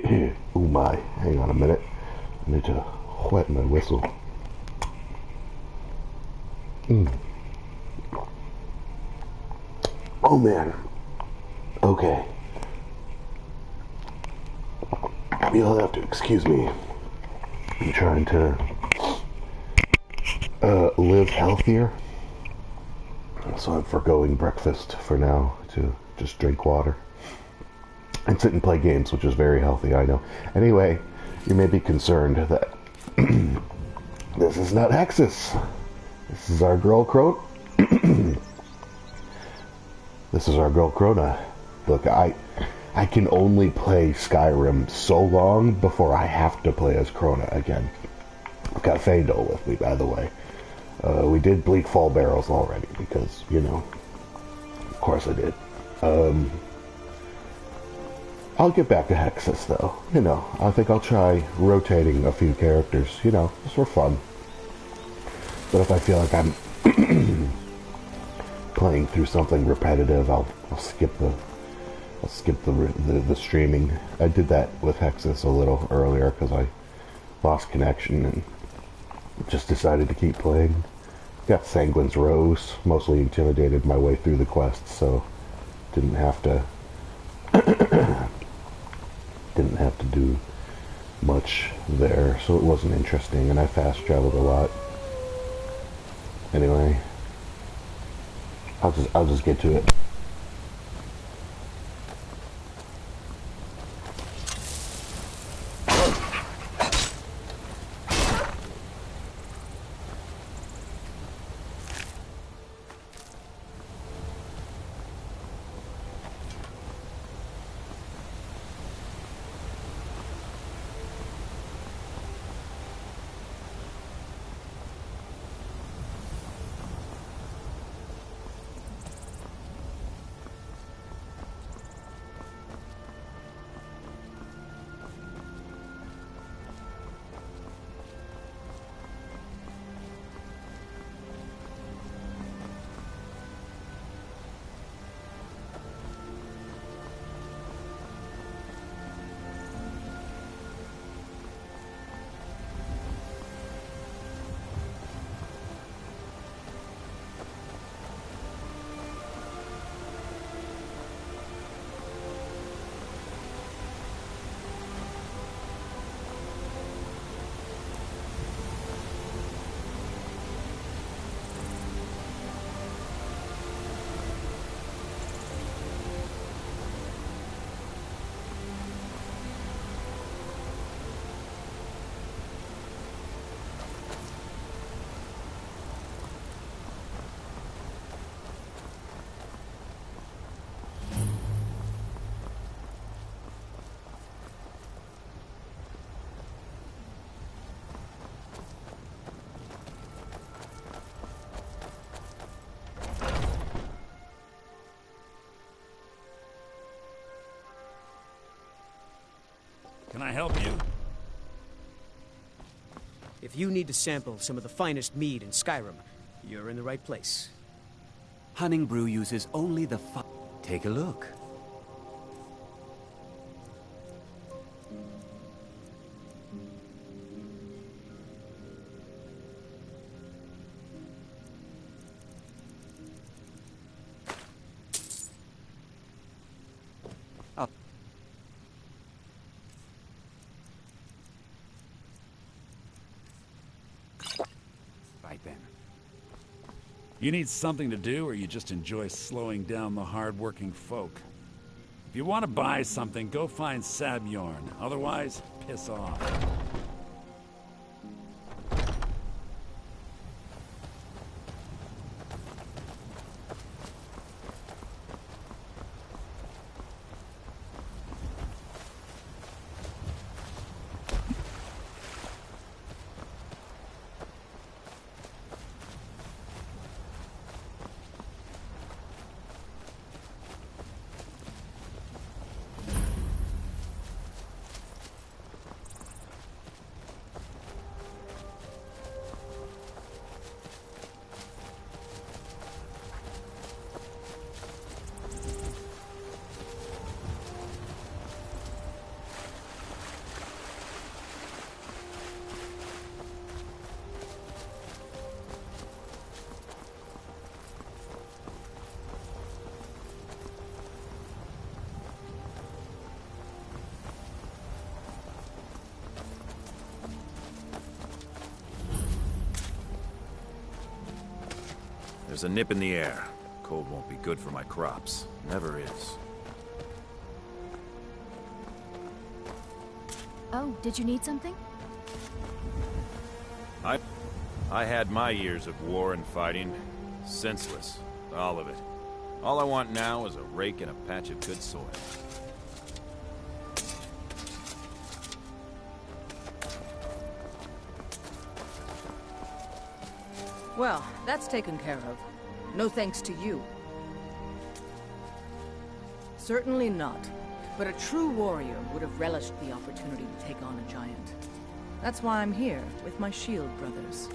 Oh my, hang on a minute. I need to wet my whistle. Oh man. Okay. You'll have to excuse me. I'm trying to live healthier. So I'm foregoing breakfast for now to just drink water. And sit and play games, which is very healthy, I know. Anyway, you may be concerned that this is not Hexus. This is our girl Krona. This is our girl Krona. Look, I can only play Skyrim so long before I have to play as Krona again. I've got Faendal with me, by the way. We did Bleak Fall Barrels already, because, you know, of course I did. I'll get back to Hexus, though. You know, I think I'll try rotating a few characters, you know, just for fun. But if I feel like I'm playing through something repetitive, I'll skip the streaming. I did that with Hexus a little earlier because I lost connection and just decided to keep playing. Got Sanguine's Rose, mostly intimidated my way through the quests, so didn't have to do much there, so it wasn't interesting, and I fast traveled a lot. Anyway, I'll just get to it. Can I help you? If you need to sample some of the finest mead in Skyrim, you're in the right place. Hunning Brew uses only the Take a look. Right then. You need something to do, or you just enjoy slowing down the hard-working folk? If you want to buy something, go find Sabjorn. Otherwise, piss off. There's a nip in the air. Cold won't be good for my crops. Never is. Oh, did you need something? I had my years of war and fighting. Senseless. All of it. All I want now is a rake and a patch of good soil. Well, that's taken care of. No thanks to you. Certainly not. But a true warrior would have relished the opportunity to take on a giant. That's why I'm here, with my shield brothers.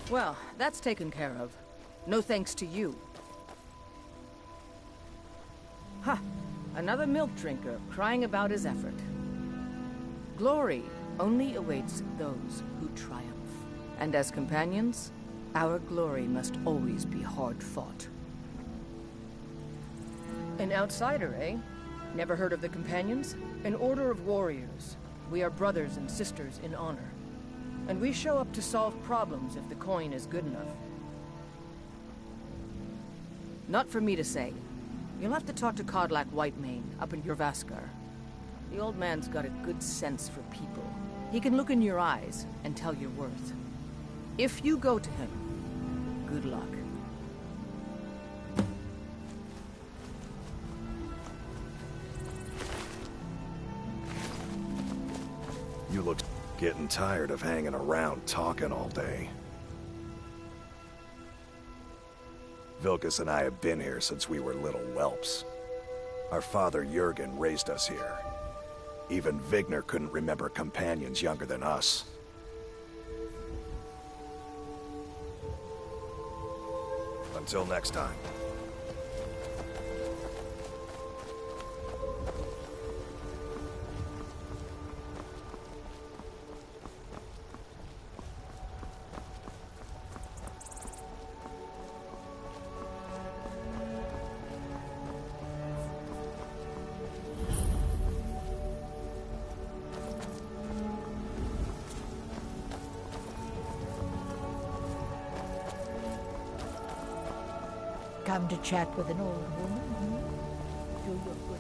Well, that's taken care of. No thanks to you. Ha! Another milk drinker crying about his effort. Glory only awaits those who triumph. And as companions, our glory must always be hard fought. An outsider, eh? Never heard of the Companions? An order of warriors. We are brothers and sisters in honor. And we show up to solve problems if the coin is good enough. Not for me to say. You'll have to talk to Kodlak Whitemane up in Jorvaskar. The old man's got a good sense for people. He can look in your eyes and tell your worth. If you go to him, good luck. You look getting tired of hanging around talking all day. Vilkas and I have been here since we were little whelps. Our father Jurgen raised us here. Even Vigner couldn't remember companions younger than us. Until next time. Come to chat with an old woman? Do your good deed.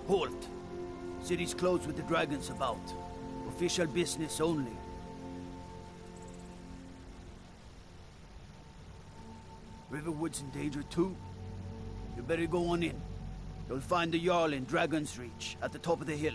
Halt! City's closed with the dragons about. Official business only. Riverwood's in danger too. You better go on in. You'll find the Jarl in Dragon's Reach, at the top of the hill.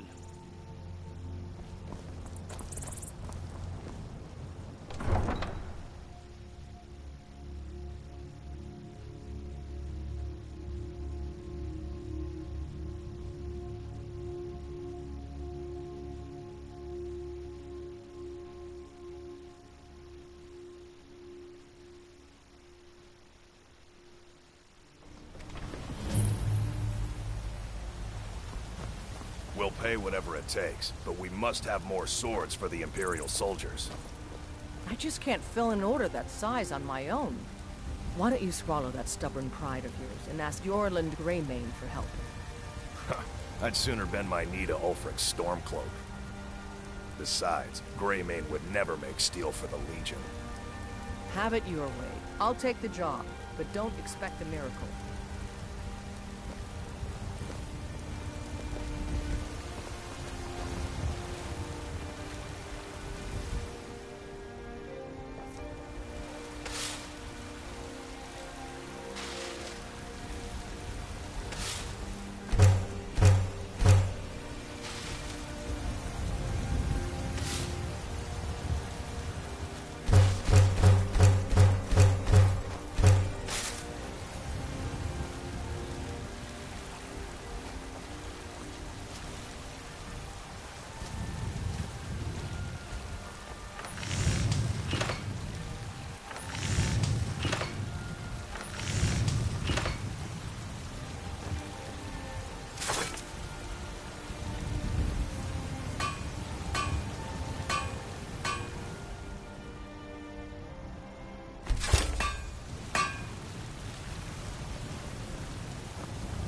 We'll pay whatever it takes, but we must have more swords for the Imperial soldiers. I just can't fill an order that size on my own. Why don't you swallow that stubborn pride of yours and ask Yorland Greymane for help? I'd sooner bend my knee to Ulfric's Stormcloak. Besides, Greymane would never make steel for the Legion. Have it your way. I'll take the job, but don't expect a miracle.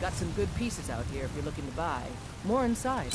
Got some good pieces out here if you're looking to buy. More inside.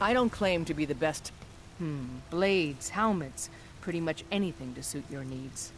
I don't claim to be the best. Blades, helmets, pretty much anything to suit your needs.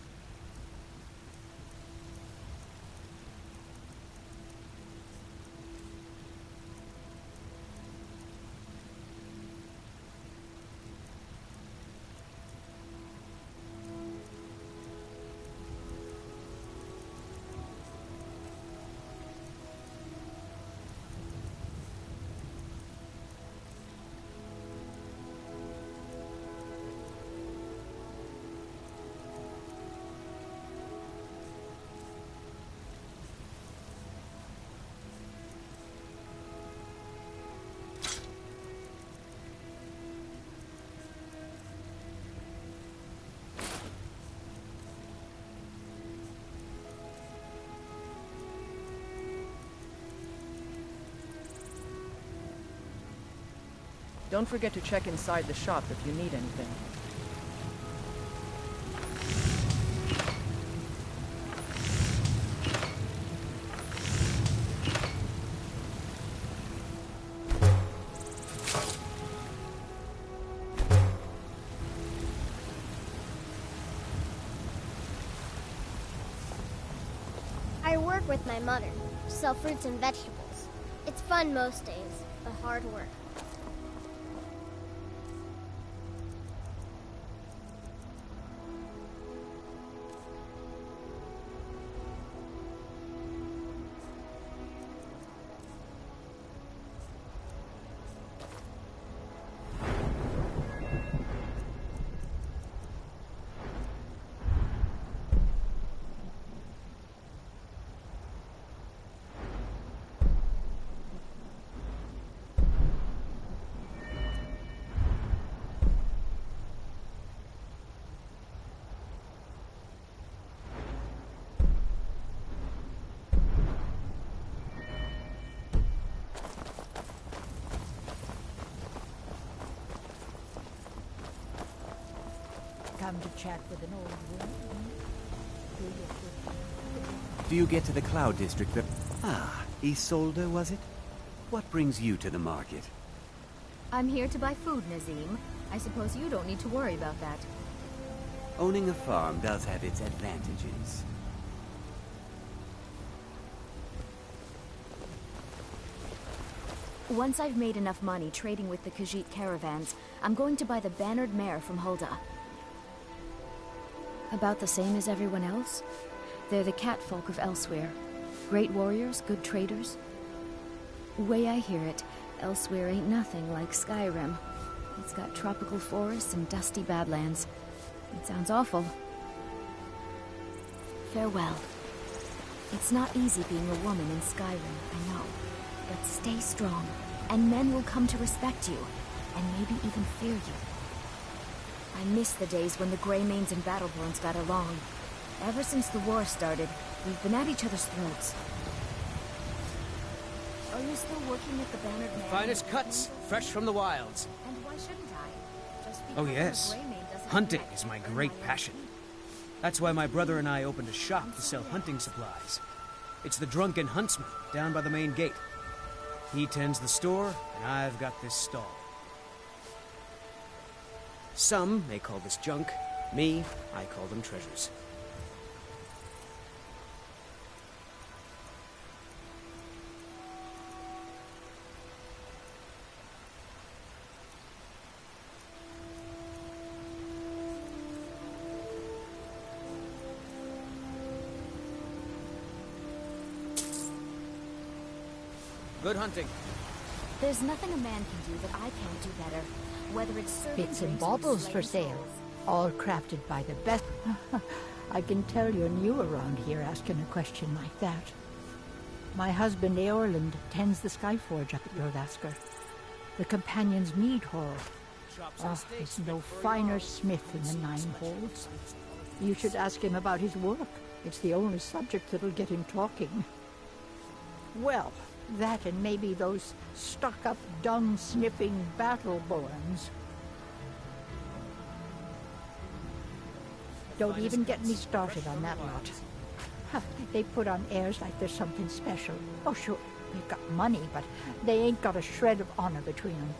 Don't forget to check inside the shop if you need anything. with my mother. Sell fruits and vegetables. It's fun most days, but hard work. Come to chat with an old woman? Do you get to the Cloud District that... Ah, Isolde, was it? What brings you to the market? I'm here to buy food, Nazim. I suppose you don't need to worry about that. Owning a farm does have its advantages. Once I've made enough money trading with the Khajiit caravans, I'm going to buy the bannered mare from Hulda. About the same as everyone else? They're the catfolk of Elsewhere. Great warriors, good traders. Way I hear it, Elsewhere ain't nothing like Skyrim. It's got tropical forests and dusty badlands. It sounds awful. Farewell. It's not easy being a woman in Skyrim, I know. But stay strong, and men will come to respect you, and maybe even fear you. I miss the days when the Greymanes and Battleborns got along. Ever since the war started, we've been at each other's throats. Are you still working at the Bannered Man? Finest cuts, fresh from the wilds. And why shouldn't I? Just Oh because yes, the Greymane doesn't hunting have is my my great passion. That's why my brother and I opened a shop to sell hunting supplies. It's the Drunken Huntsman down by the main gate. He tends the store, and I've got this stall. Some may call this junk. Me, I call them treasures. Good hunting. There's nothing a man can do that I can't do better. Whether it's serving Bits and drinks or baubles for slaying sale. souls. All crafted by the best. I can tell you're new around here asking a question like that. My husband Eorland tends the Skyforge up at Jorvaskr. The Companion's Mead Hall. Oh, there's no finer smith in the Nine Halls. You should ask him about his work. It's the only subject that'll get him talking. Well, that and maybe those stuck-up, dung-sniffing Battleborns. Don't even get me started on that lot. Huh, they put on airs like there's something special. Oh, sure, they've got money, but they ain't got a shred of honor between them.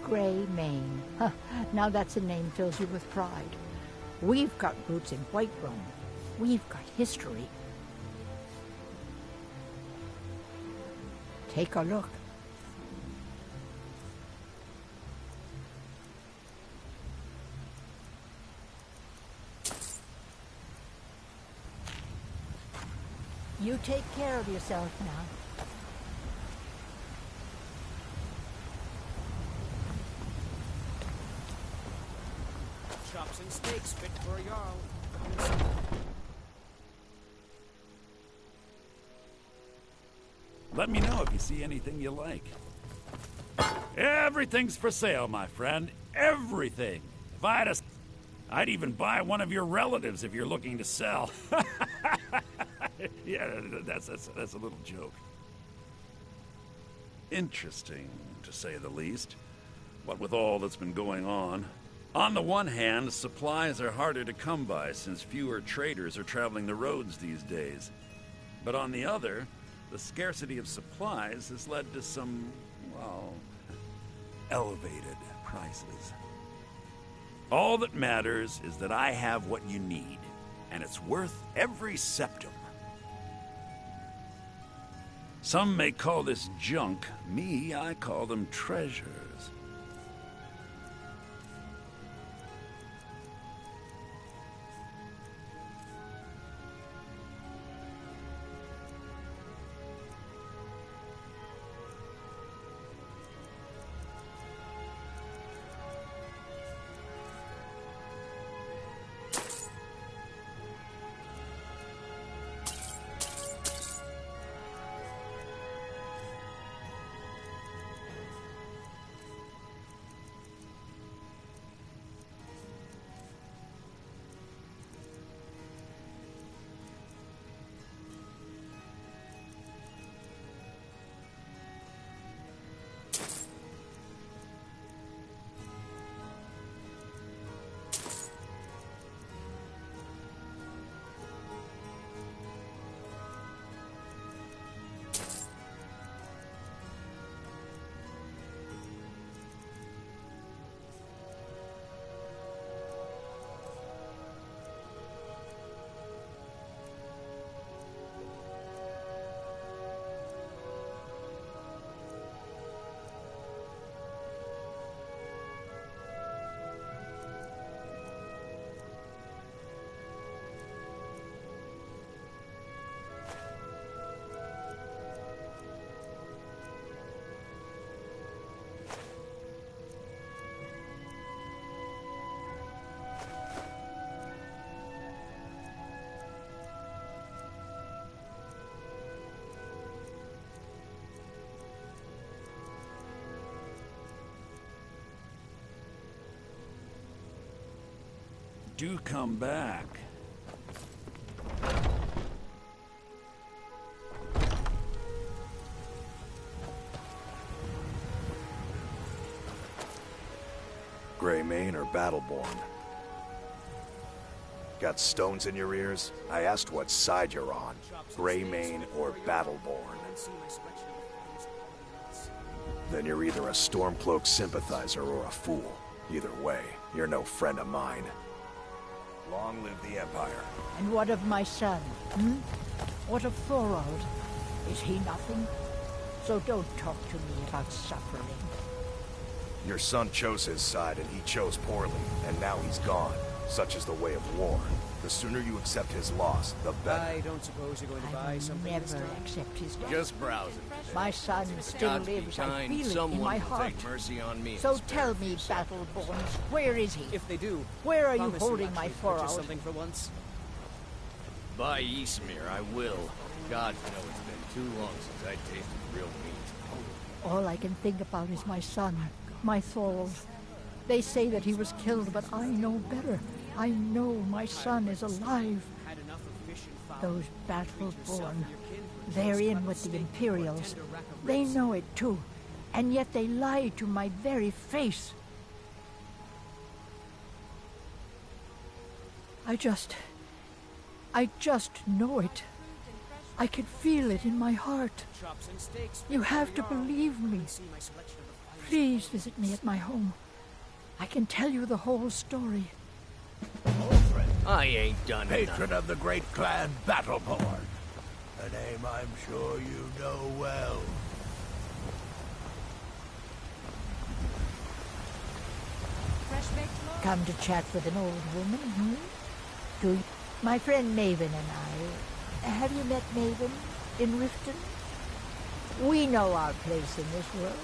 Greymane. Huh, now that's a name fills you with pride. We've got roots in Whiterun. We've got history. Take a look. You take care of yourself now. Chops and steaks fit for a Jarl. Let me know if you see anything you like. Everything's for sale, my friend. Everything. If I had a... I'd even buy one of your relatives if you're looking to sell. Yeah, that's a little joke. Interesting, to say the least. What with all that's been going on. On the one hand, supplies are harder to come by since fewer traders are traveling the roads these days. But on the other, the scarcity of supplies has led to some, well, elevated prices. All that matters is that I have what you need, and it's worth every septum. Some may call this junk. Me, I call them treasures. Do come back. Greymane or Battleborn? Got stones in your ears? I asked what side you're on. Greymane or Battleborn? Then you're either a Stormcloak sympathizer or a fool. Either way, you're no friend of mine. Long live the Empire. And what of my son? What of Thorold? Is he nothing? So don't talk to me about suffering. Your son chose his side and he chose poorly, and now he's gone. Such is the way of war. The sooner you accept his loss, the better. I don't suppose you're going to buy something this Never time? accept his death. Just browsing. My son still Gods be lives. I kind, feel it in someone my will heart. take mercy on me. So and spare tell it me, himself. Battleborns, where is he? If they do, Where are you promise holding my actually purchase Thorold? something for once. By Eastmere, I will. God know it's been too long since I tasted real meat. All I can think about is my son, my Thorold. They say that he was killed, but I know better. I know my son is alive. Those Battleborn, they're in with the Imperials. They know it too, and yet they lie to my very face. I just know it. I can feel it in my heart. You have to believe me. Please visit me at my home. I can tell you the whole story. I ain't done Patron of the great clan Battleborn. A name I'm sure you know well. Come to chat with an old woman, Do you? My friend Maven and I. Have you met Maven in Riften? We know our place in this world.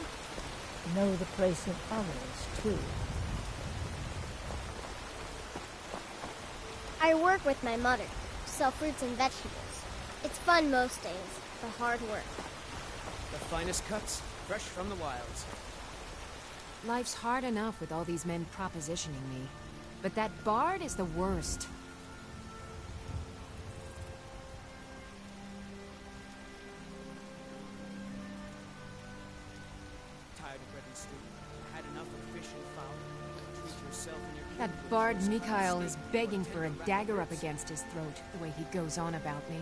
Know the place of others, too. I work with my mother. Sell fruits and vegetables. It's fun most days, but hard work. The finest cuts, fresh from the wilds. Life's hard enough with all these men propositioning me. But that bard is the worst. Tired of bread and stew. Had enough of fish and fowl. Treat yourself and your That kin bard with Mikhail steak is or begging for a tender dagger up ribs. against his throat, the way he goes on about me.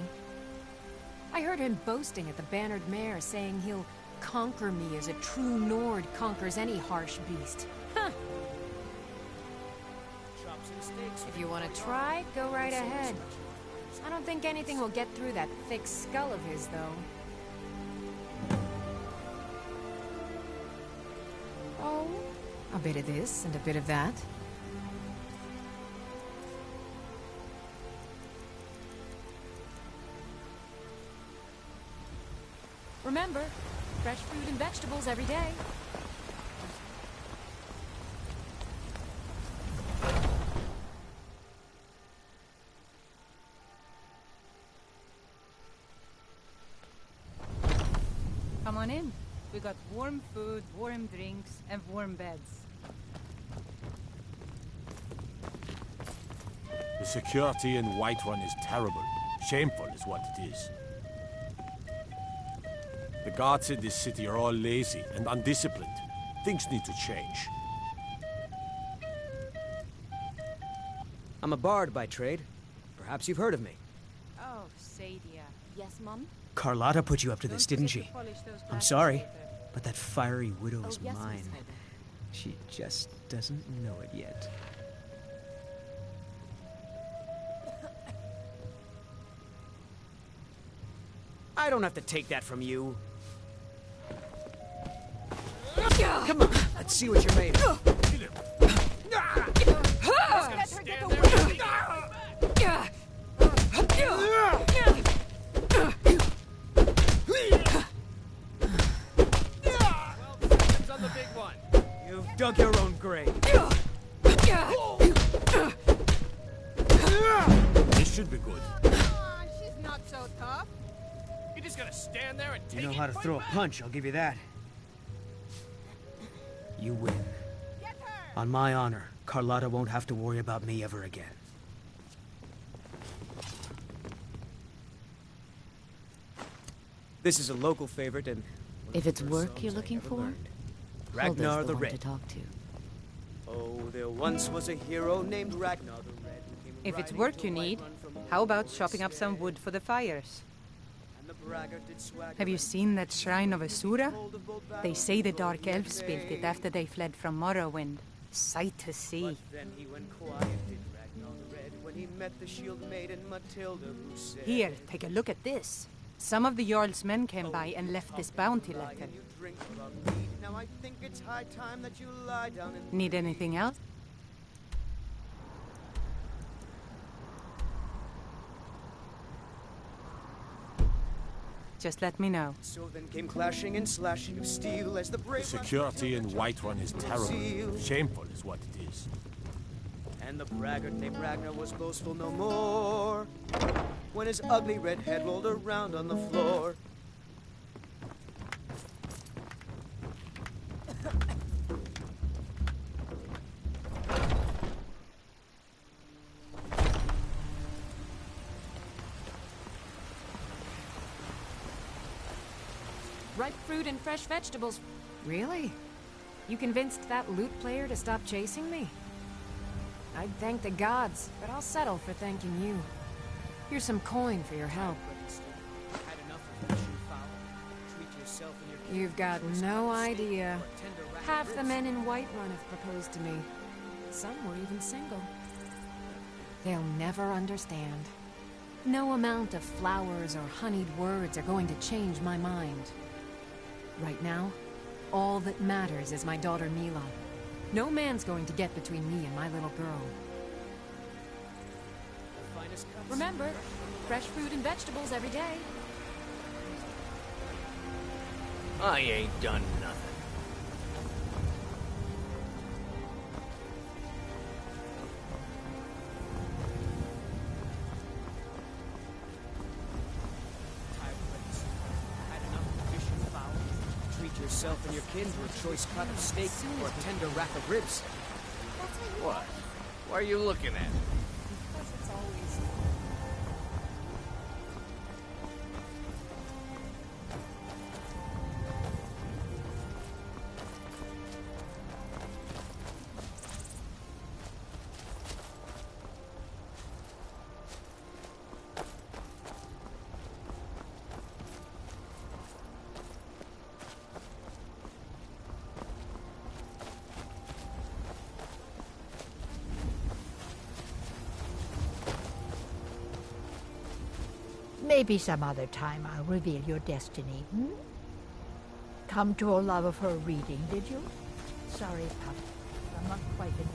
I heard him boasting at the Bannered Mare, saying he'll conquer me as a true Nord conquers any harsh beast. Huh. Chops and steaks. If you want to try, go right ahead. I don't think anything will get through that thick skull of his, though. A bit of this and a bit of that. Remember, fresh fruit and vegetables every day. Come on in. We got warm food, warm drinks, and warm beds. The security in Whiterun is terrible. Shameful is what it is. The guards in this city are all lazy and undisciplined. Things need to change. I'm a bard by trade. Perhaps you've heard of me. Oh, Sadia. Yes, Mum? Carlotta put you up to this, didn't she? I'm sorry, but that fiery widow is yes, mine. Miss Heather. She just doesn't know it yet. I don't have to take that from you. Come on, let's see what you're made of. On the big one. You've dug your own grave. This should be good. She's not so tough. You're just gonna stand there and take You know it? how to throw a punch, I'll give you that. You win. On my honor, Carlotta won't have to worry about me ever again. This is a local favorite, and If it's work you're looking for, Ragnar Hulda's the one Red. to talk to. Oh, there once was a hero named Ragnar the Red. who came If it's riding work to you need, Whiterun from how old about chopping up some wood for the fires? And the braggart did swagger Have you and seen that shrine of Asura? hold of both They battles say the with Dark old Elves built it after they fled from Morrowind. Sight to see. But then he went quiet, did Ragnar the Red, when he met the shield maiden Matilda, who said, Here, take a look at this. Some of the Jarl's men came by and left this bounty "Lie letter. and you drink from mead. Now I think it's high time that you lie down and Need anything else? Just let me know. So then came clashing and slashing of steel as the The brave security in Whiterun is terrible. Shameful is what it is. and the braggart named Ragnar was boastful no more when his ugly red head rolled around on the floor. Ripe fruit and fresh vegetables. Really? You convinced that lute player to stop chasing me? I'd thank the gods, but I'll settle for thanking you. Here's some coin for your help. Had enough of fish and fowl. Treat yourself and your kin You've got to a no steak idea. or a tender rack of Half the ribs. men in Whiterun have proposed to me. Some were even single. They'll never understand. No amount of flowers or honeyed words are going to change my mind. Right now, all that matters is my daughter Mila. No man's going to get between me and my little girl. The finest cuts. Remember, fresh fruit and vegetables every day. I ain't done nothing. Had enough of fish and fowl. Treat yourself and your kin to a choice cut of steak or a tender rack of ribs. What? What are you looking at? Because it's always... Maybe some other time I'll reveal your destiny, hmm? Come to a love of her reading, did you? Sorry, pup. I'm not quite in the mood.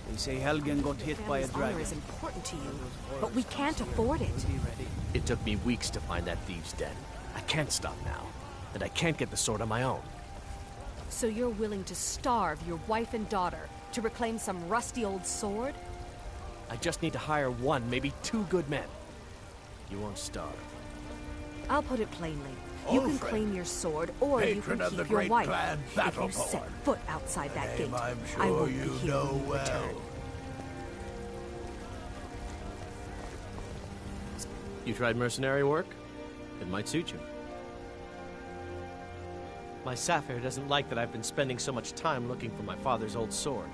They say Helgen got hit by a Family's honor dragon. is important to you, but we can't afford it. It took me weeks to find that thieves' den. I can't stop now, and I can't get the sword on my own. So you're willing to starve your wife and daughter to reclaim some rusty old sword? I just need to hire one, maybe two good men. You won't starve. I'll put it plainly. You can Ulfred, claim your sword, or you patron can of the keep your great wife. clan If you set Battleborn. foot outside that Name gate, I'm I sure won't be you here know when you well. return. You tried mercenary work? It might suit you. My Sapphire doesn't like that I've been spending so much time looking for my father's old sword.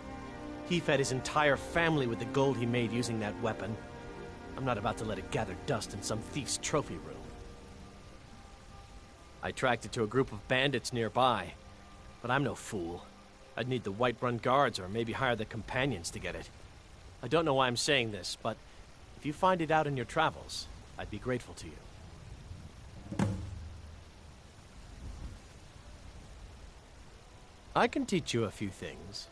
He fed his entire family with the gold he made using that weapon. I'm not about to let it gather dust in some thief's trophy room. I tracked it to a group of bandits nearby, but I'm no fool. I'd need the Whiterun guards or maybe hire the companions to get it. I don't know why I'm saying this, but if you find it out in your travels, I'd be grateful to you. I can teach you a few things.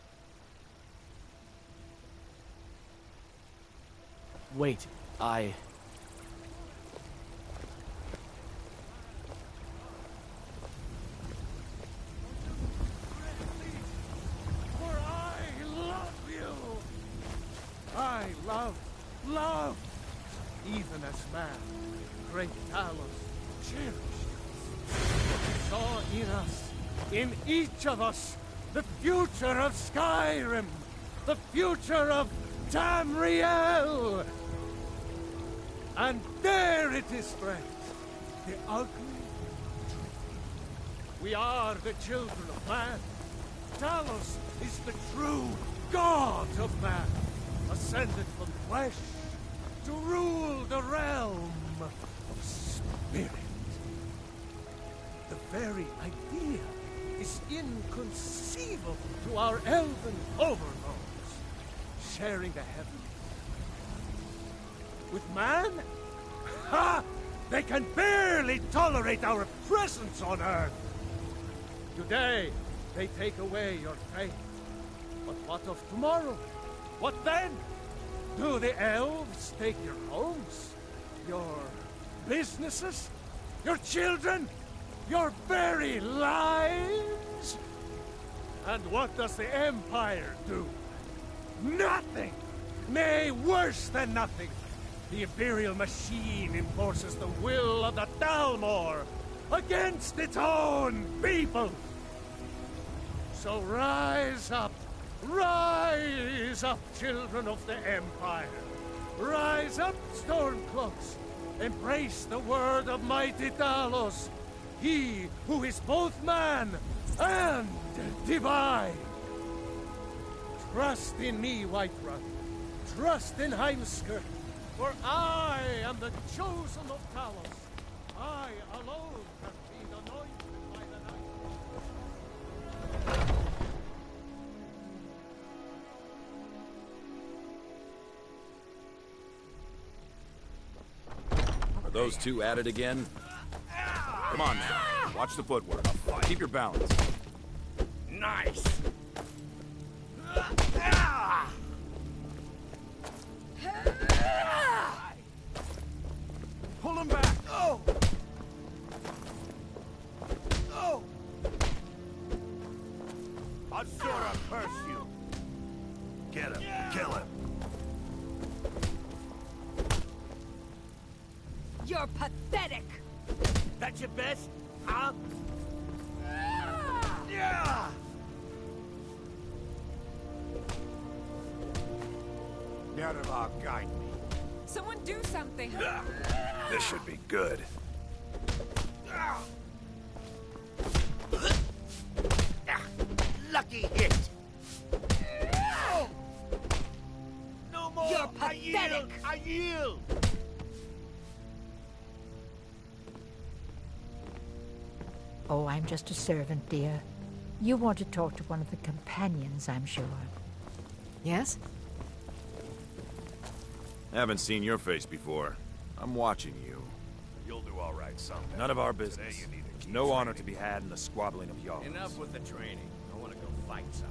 Wait, For I love you. I love. Even as man, great Talos cherished us. Saw in us, in each of us, the future of Skyrim, the future of Tamriel. And there it is, friends, the ugly truth. We are the children of man. Talos is the true god of man, ascended from flesh to rule the realm of spirit. The very idea is inconceivable to our elven overlords, sharing the heavens. With man? Ha! They can barely tolerate our presence on Earth! Today, they take away your faith. But what of tomorrow? What then? Do the elves take your homes? Your businesses? Your children? Your very lives? And what does the Empire do? Nothing! Nay, worse than nothing! The Imperial machine enforces the will of the Dalmor against its own people! So rise up, children of the Empire! Rise up, Stormcloaks! Embrace the word of mighty Talos, he who is both man and divine! Trust in me, Whiterun. Trust in Heimskir, for I am the chosen of Talos. I alone have been anointed by the night. Are those two at it again? Come on now. Watch the footwork. Keep your balance. Nice! Pull him back! Oh! Oh! Asura curse you! Get him! Kill him! You're pathetic! That's your best? Huh? Yeah! Nerevar, guide me. Someone do something! This should be good. lucky hit! No more! You're pathetic! I yield! Oh, I'm just a servant, dear. You want to talk to one of the companions, I'm sure. Yes? Haven't seen your face before. I'm watching you. You'll do all right someday. None of our business. Today you need to keep No honor training. to be had in the squabbling of yards. Enough with the training. I want to go fight some.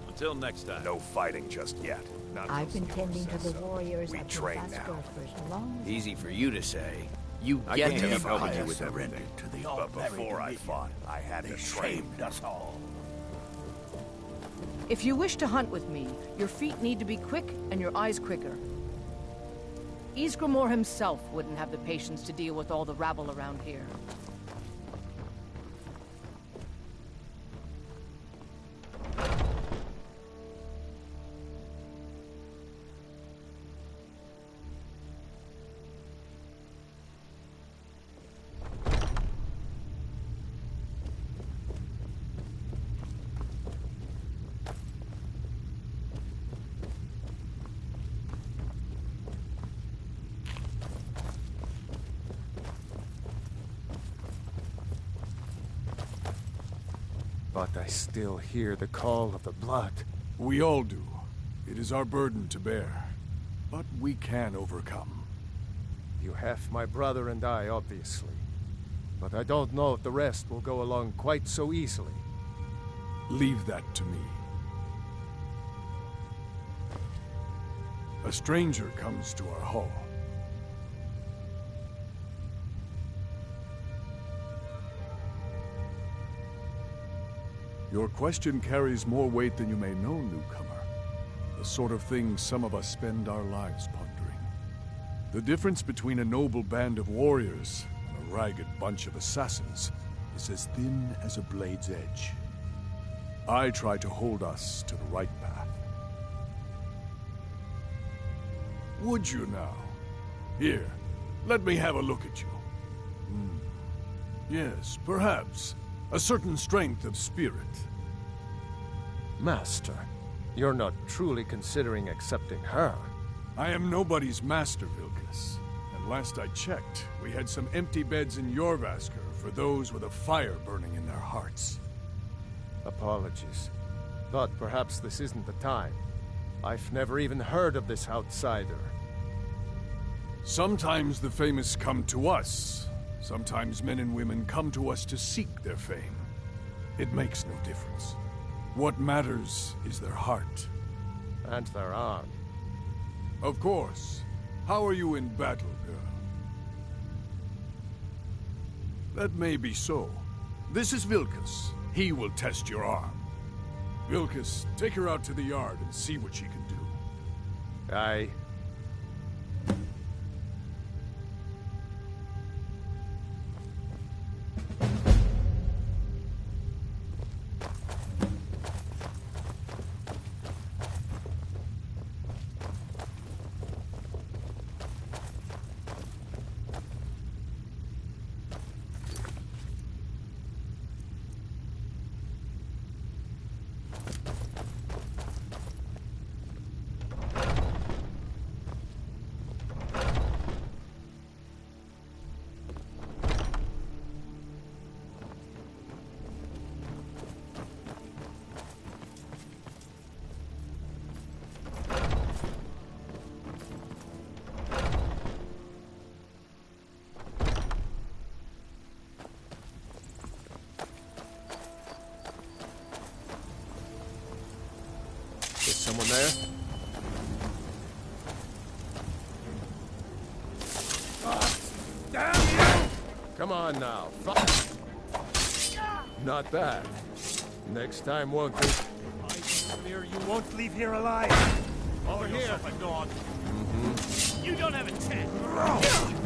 Until next time. No fighting just yet. Not I've till been Senor tending to says the so. warriors We of train Vasco now. for as long as... Easy for you to say. You I get can't to keep fight. helping you with Surrendered everything. to the But before I fought, I had to train. us all. If you wish to hunt with me, your feet need to be quick and your eyes quicker. Ysgramor himself wouldn't have the patience to deal with all the rabble around here. But I still hear the call of the blood. We all do. It is our burden to bear. But we can overcome. You have my brother and I, obviously. But I don't know if the rest will go along quite so easily. Leave that to me. A stranger comes to our hall. Your question carries more weight than you may know, newcomer. The sort of thing some of us spend our lives pondering. The difference between a noble band of warriors and a ragged bunch of assassins is as thin as a blade's edge. I try to hold us to the right path. Would you now? Here, let me have a look at you. Yes, perhaps. A certain strength of spirit. Master, you're not truly considering accepting her. I am nobody's master, Vilkas. And last I checked, we had some empty beds in Jorvaskr for those with a fire burning in their hearts. Apologies. But perhaps this isn't the time. I've never even heard of this outsider. Sometimes the famous come to us. Sometimes men and women come to us to seek their fame. It makes no difference. What matters is their heart. And their arm. Of course. How are you in battle, girl? That may be so. This is Vilkas. He will test your arm. Vilkas, take her out to the yard and see what she can do. Aye. Someone there? Damn you! Come on now. Not bad. Next time won't be... Fear you won't leave here alive. Over here. A dog. You don't have a chance.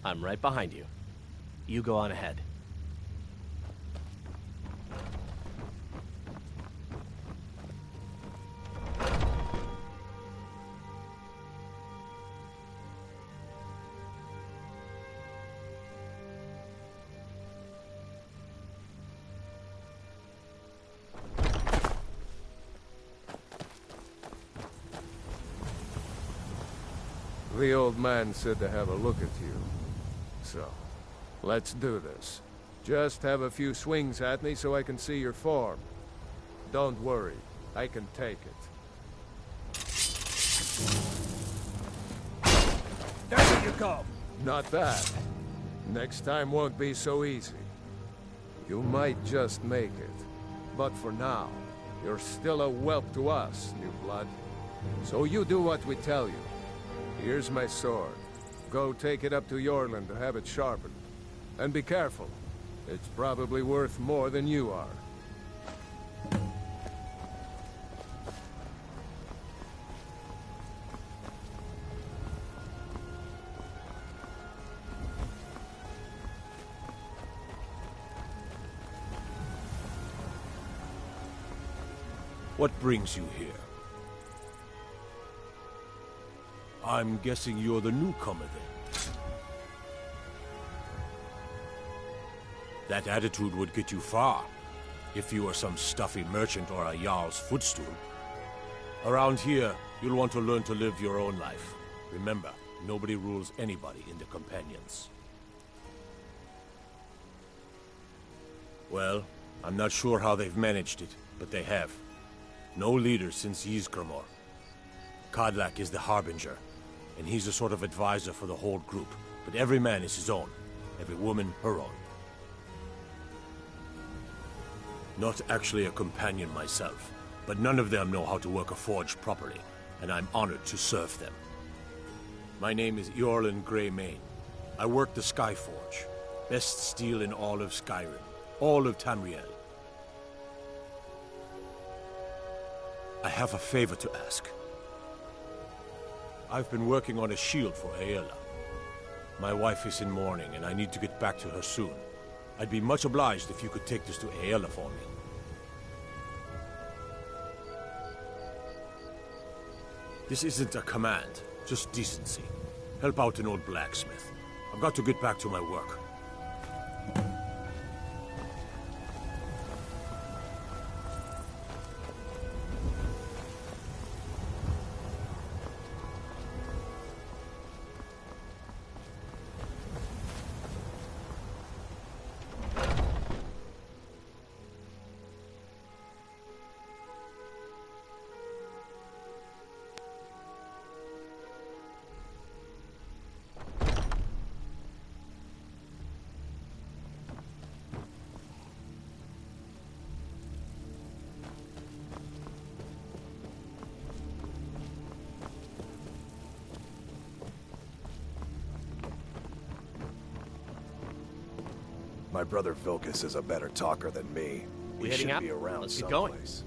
I'm right behind you. You go on ahead. The old man said to have a look at you. So, let's do this. Just have a few swings at me so I can see your form. Don't worry, I can take it. There you go! Not that. Next time won't be so easy. You might just make it. But for now, you're still a whelp to us, new blood. So you do what we tell you. Here's my sword. Go take it up to Yorland to have it sharpened. And be careful. It's probably worth more than you are. What brings you here? I'm guessing you're the newcomer then. That attitude would get you far, if you were some stuffy merchant or a Jarl's footstool. Around here, you'll want to learn to live your own life. Remember, nobody rules anybody in the Companions. Well, I'm not sure how they've managed it, but they have. No leader since Ysgramor. Kodlak is the Harbinger, and he's a sort of advisor for the whole group. But every man is his own, every woman her own. Not actually a companion myself, but none of them know how to work a forge properly, and I'm honored to serve them. My name is Eorlin Greymane. I work the Skyforge, best steel in all of Skyrim, all of Tamriel. I have a favor to ask. I've been working on a shield for Aela. My wife is in mourning, and I need to get back to her soon. I'd be much obliged if you could take this to Aela for me. This isn't a command, just decency. Help out an old blacksmith. I've got to get back to my work. My brother Vilkas is a better talker than me. We He heading should out? be around Let's get going. someplace.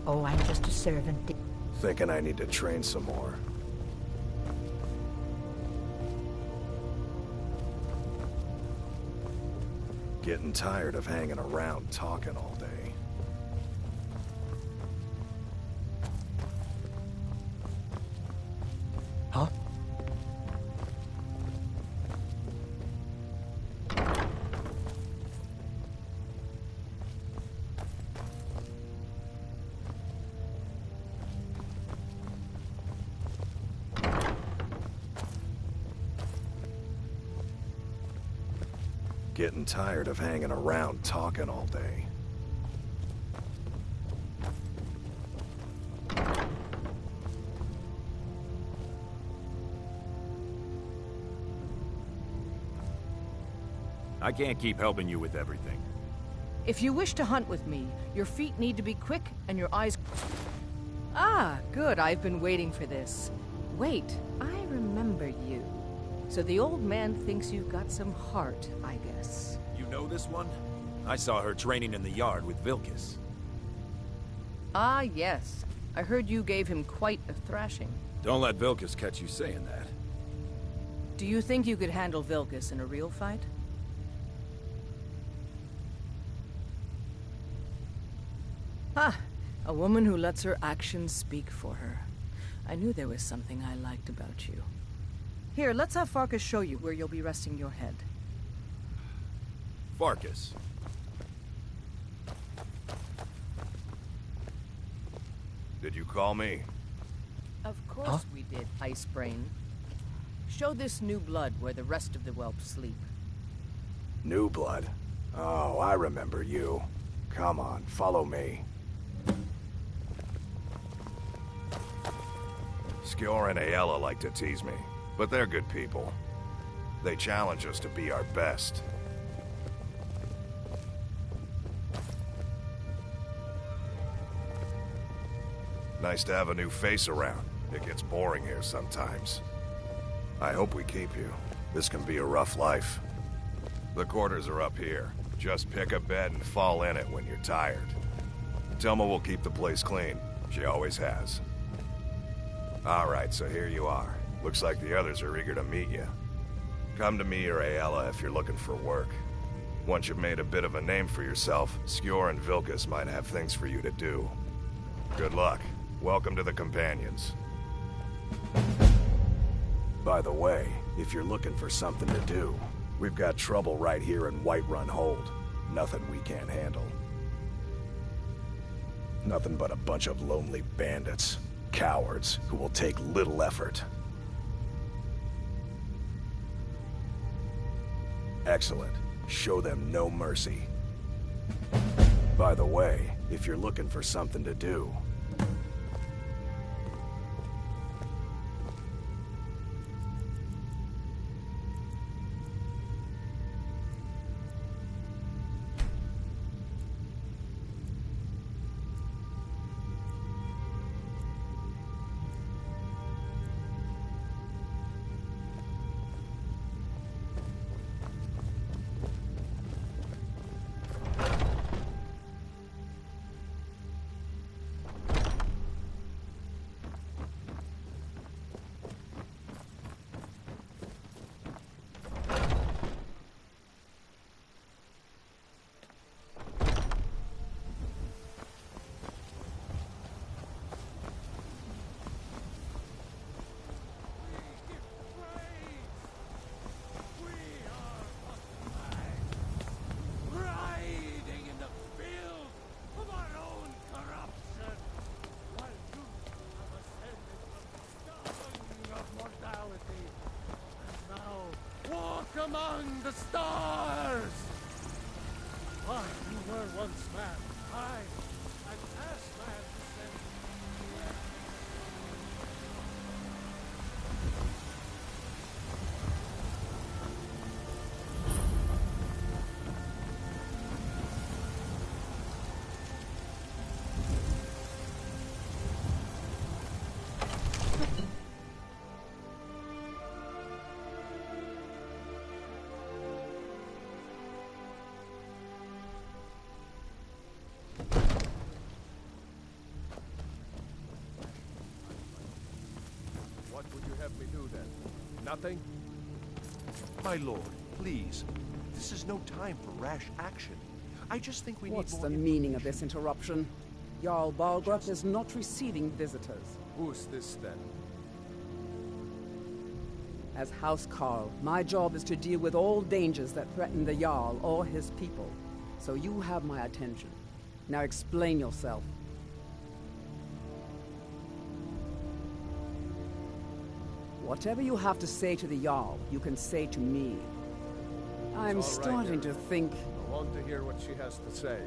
Oh, I'm just a servant. Thinking I need to train some more. Getting tired of hanging around talking all day. Huh? Getting tired of hanging around talking all day. I can't keep helping you with everything. If you wish to hunt with me, your feet need to be quick and your eyes... Ah, good. I've been waiting for this. Wait, I remember you. So the old man thinks you've got some heart, I guess. You know this one? I saw her training in the yard with Vilkis. Ah, yes. I heard you gave him quite a thrashing. Don't let Vilkis catch you saying that. Do you think you could handle Vilkis in a real fight? Ah, a woman who lets her actions speak for her. I knew there was something I liked about you. Here, let's have Farkas show you where you'll be resting your head. Farkas. Did you call me? Of course we did, Ice Brain. Show this new blood where the rest of the whelps sleep. New blood? Oh, I remember you. Come on, follow me. Skjor and Aella like to tease me, but they're good people. They challenge us to be our best. Nice to have a new face around. It gets boring here sometimes. I hope we keep you. This can be a rough life. The quarters are up here. Just pick a bed and fall in it when you're tired. Telma will keep the place clean. She always has. Alright, so here you are. Looks like the others are eager to meet you. Come to me or Aella if you're looking for work. Once you've made a bit of a name for yourself, Skjor and Vilkis might have things for you to do. Good luck. Welcome to the Companions. By the way, if you're looking for something to do, we've got trouble right here in Whiterun Hold. Nothing we can't handle. Nothing but a bunch of lonely bandits. Cowards who will take little effort. Excellent. Show them no mercy. By the way, if you're looking for something to do, among the stars! Why, you were once man, I, and as man descended. What would you have me do then? Nothing? My lord, please. This is no time for rash action. I just think we need more... What's the meaning of this interruption? Jarl Balgruuf is not receiving visitors. Who's this then? As House Carl, my job is to deal with all dangers that threaten the Jarl or his people. So you have my attention. Now explain yourself. Whatever you have to say to the Jarl, you can say to me. I'm It's all right, starting to Eric. think... I want to hear what she has to say.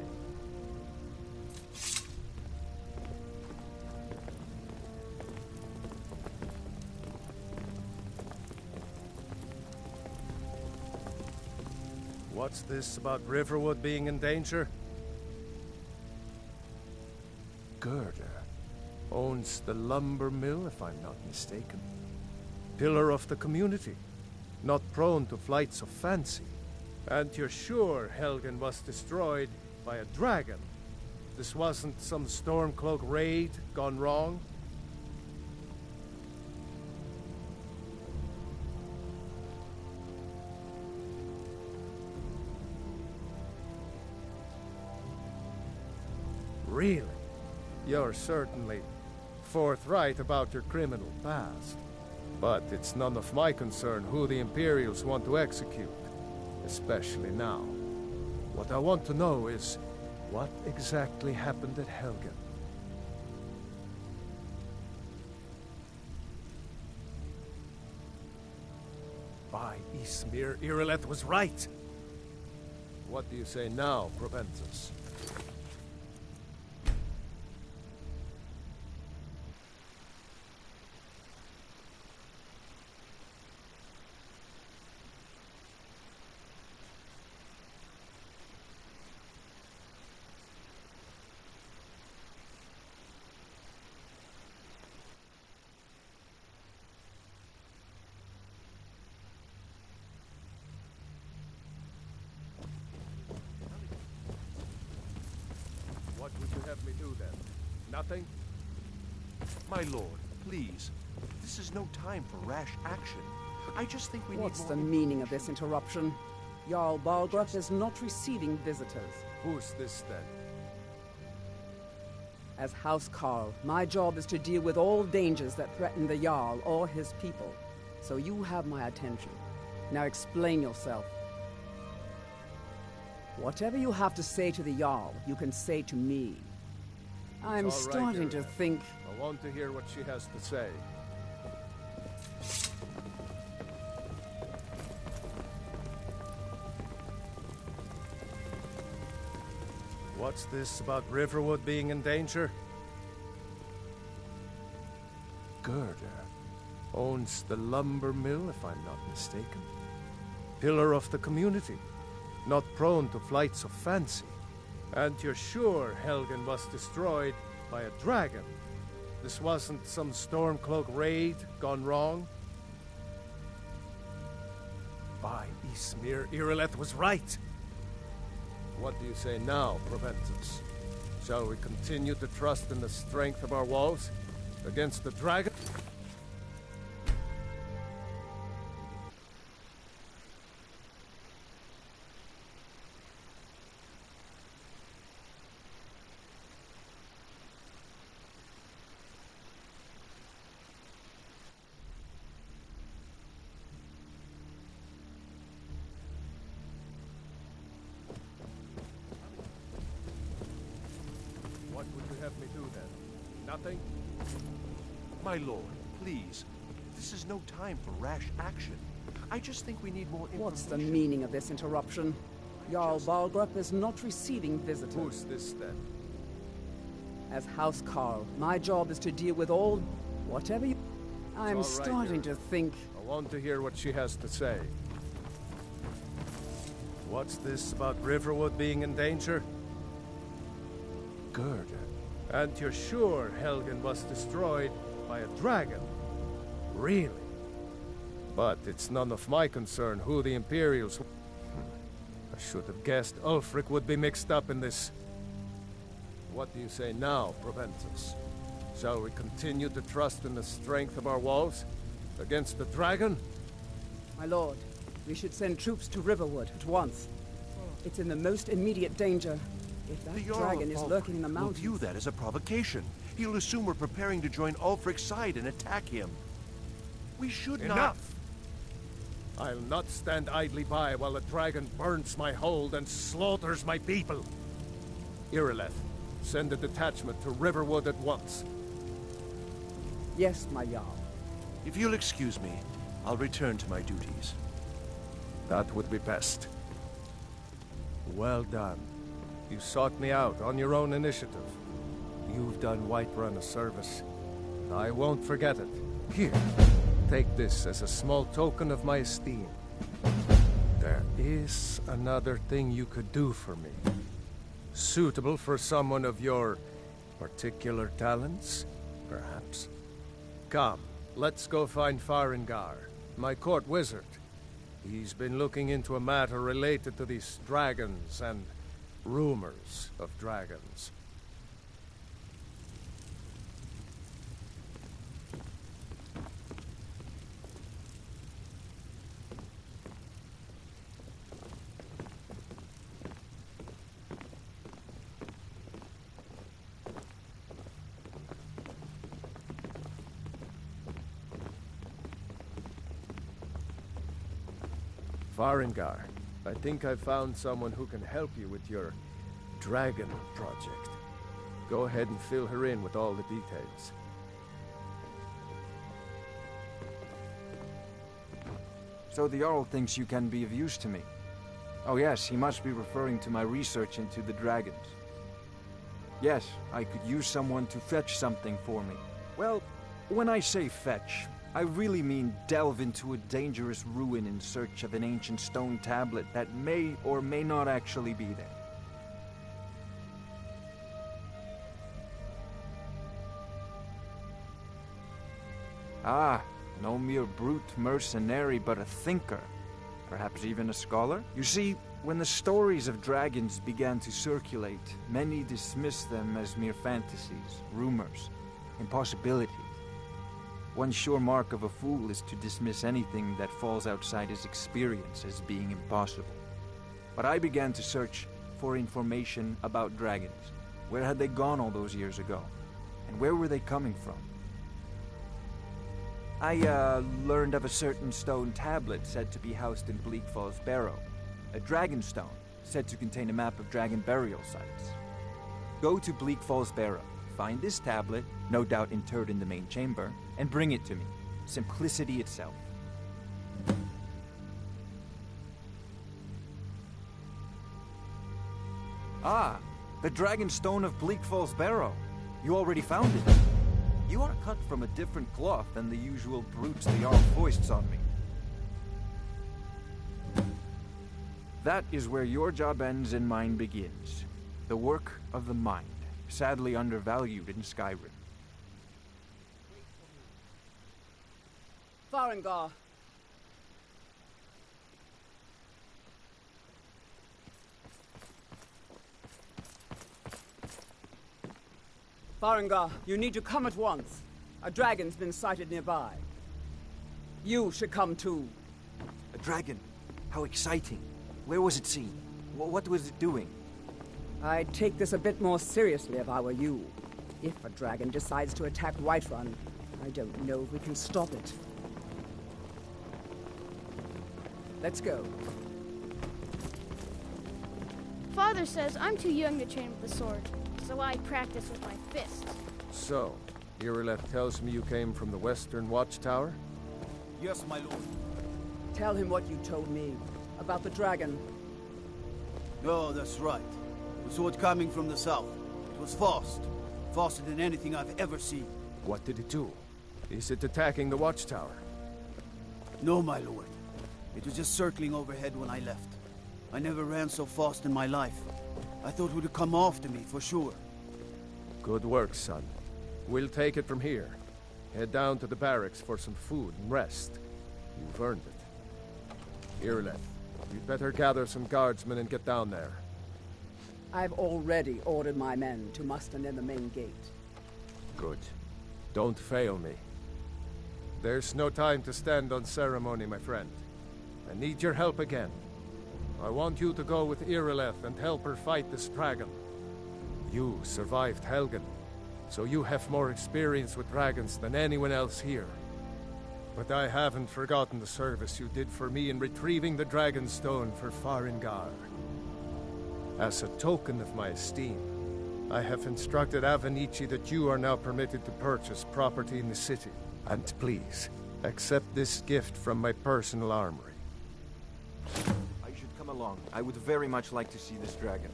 What's this about Riverwood being in danger? Gerda owns the lumber mill, if I'm not mistaken. Pillar of the community, not prone to flights of fancy. And you're sure Helgen was destroyed by a dragon? This wasn't some Stormcloak raid gone wrong? Really? You're certainly forthright about your criminal past. But it's none of my concern who the Imperials want to execute, especially now. What I want to know is, what exactly happened at Helgen? By Ismir, Irileth was right! What do you say now, Proventus? What would you have me do then? Nothing? My lord, please. This is no time for rash action. I just think we What's need the more... meaning of this interruption? Jarl Balgruuf is not receiving visitors. Who's this then? As House Carl, my job is to deal with all dangers that threaten the Jarl or his people. So you have my attention. Now explain yourself. Whatever you have to say to the Jarl, you can say to me. I'm It's all right, starting to Irileth. think... I want to hear what she has to say. What's this about Riverwood being in danger? Gerda owns the lumber mill, if I'm not mistaken. Pillar of the community, not prone to flights of fancy. And you're sure Helgen was destroyed by a dragon? This wasn't some Stormcloak raid gone wrong? By Ismir, Irileth was right! What do you say now, Proventus? Shall we continue to trust in the strength of our walls against the dragon? What would you have me do then? Nothing? My lord, please. This is no time for rash action. I just think we need more information. What's the meaning of this interruption? Jarl Balgruuf is not receiving visitors. Who's this then? As House Carl, my job is to deal with all... whatever you... I'm all right, starting to think... I want to hear what she has to say. What's this about Riverwood being in danger? Gerda. And you're sure Helgen was destroyed by a dragon? Really? But it's none of my concern who the Imperials... I should have guessed Ulfric would be mixed up in this. What do you say now, Proventus? Shall we continue to trust in the strength of our walls against the dragon? My lord, we should send troops to Riverwood at once. It's in the most immediate danger. If that The Jarl dragon of is Ulfric lurking in the will mountains... view that as a provocation. He'll assume we're preparing to join Ulfric's side and attack him. We should not... Enough! I'll not stand idly by while the dragon burns my hold and slaughters my people. Irileth, send a detachment to Riverwood at once. Yes, my Jarl. If you'll excuse me, I'll return to my duties. That would be best. Well done. You sought me out on your own initiative. You've done Whiterun a service. I won't forget it. Here, take this as a small token of my esteem. There is another thing you could do for me. Suitable for someone of your particular talents, perhaps. Come, let's go find Farengar, my court wizard. He's been looking into a matter related to these dragons and rumors of dragons. Farengar, I think I've found someone who can help you with your dragon project. Go ahead and fill her in with all the details. So the Jarl thinks you can be of use to me. Oh yes, he must be referring to my research into the dragons. Yes, I could use someone to fetch something for me. Well, when I say fetch, I really mean delve into a dangerous ruin in search of an ancient stone tablet that may or may not actually be there. Ah, no mere brute mercenary, but a thinker. Perhaps even a scholar? You see, when the stories of dragons began to circulate, many dismissed them as mere fantasies, rumors, impossibilities. One sure mark of a fool is to dismiss anything that falls outside his experience as being impossible. But I began to search for information about dragons. Where had they gone all those years ago? And where were they coming from? I learned of a certain stone tablet said to be housed in Bleak Falls Barrow. A dragon stone said to contain a map of dragon burial sites. Go to Bleak Falls Barrow. Find this tablet, no doubt interred in the main chamber, and bring it to me. Simplicity itself. Ah, the Dragon Stone of Bleak Falls Barrow. You already found it. You are cut from a different cloth than the usual brutes the Jarl foists on me. That is where your job ends and mine begins. The work of the mind. Sadly undervalued in Skyrim. Farengar. Farengar, you need to come at once. A dragon's been sighted nearby. You should come too. A dragon? How exciting. Where was it seen? What was it doing? I'd take this a bit more seriously if I were you. If a dragon decides to attack Whiterun, I don't know if we can stop it. Let's go. Father says I'm too young to train with the sword, so I practice with my fists. So, Irileth tells me you came from the Western Watchtower? Yes, my lord. Tell him what you told me about the dragon. Oh, that's right. We saw it coming from the south. It was fast. Faster than anything I've ever seen. What did it do? Is it attacking the Watchtower? No, my lord. It was just circling overhead when I left. I never ran so fast in my life. I thought it would come after me, for sure. Good work, son. We'll take it from here. Head down to the barracks for some food and rest. You've earned it. Irileth, you'd better gather some guardsmen and get down there. I've already ordered my men to muster near the main gate. Good. Don't fail me. There's no time to stand on ceremony, my friend. I need your help again. I want you to go with Irileth and help her fight this dragon. You survived Helgen, so you have more experience with dragons than anyone else here. But I haven't forgotten the service you did for me in retrieving the Dragon Stone for Farengar. As a token of my esteem, I have instructed Avenici that you are now permitted to purchase property in the city. And please, accept this gift from my personal armory. I should come along. I would very much like to see this dragon.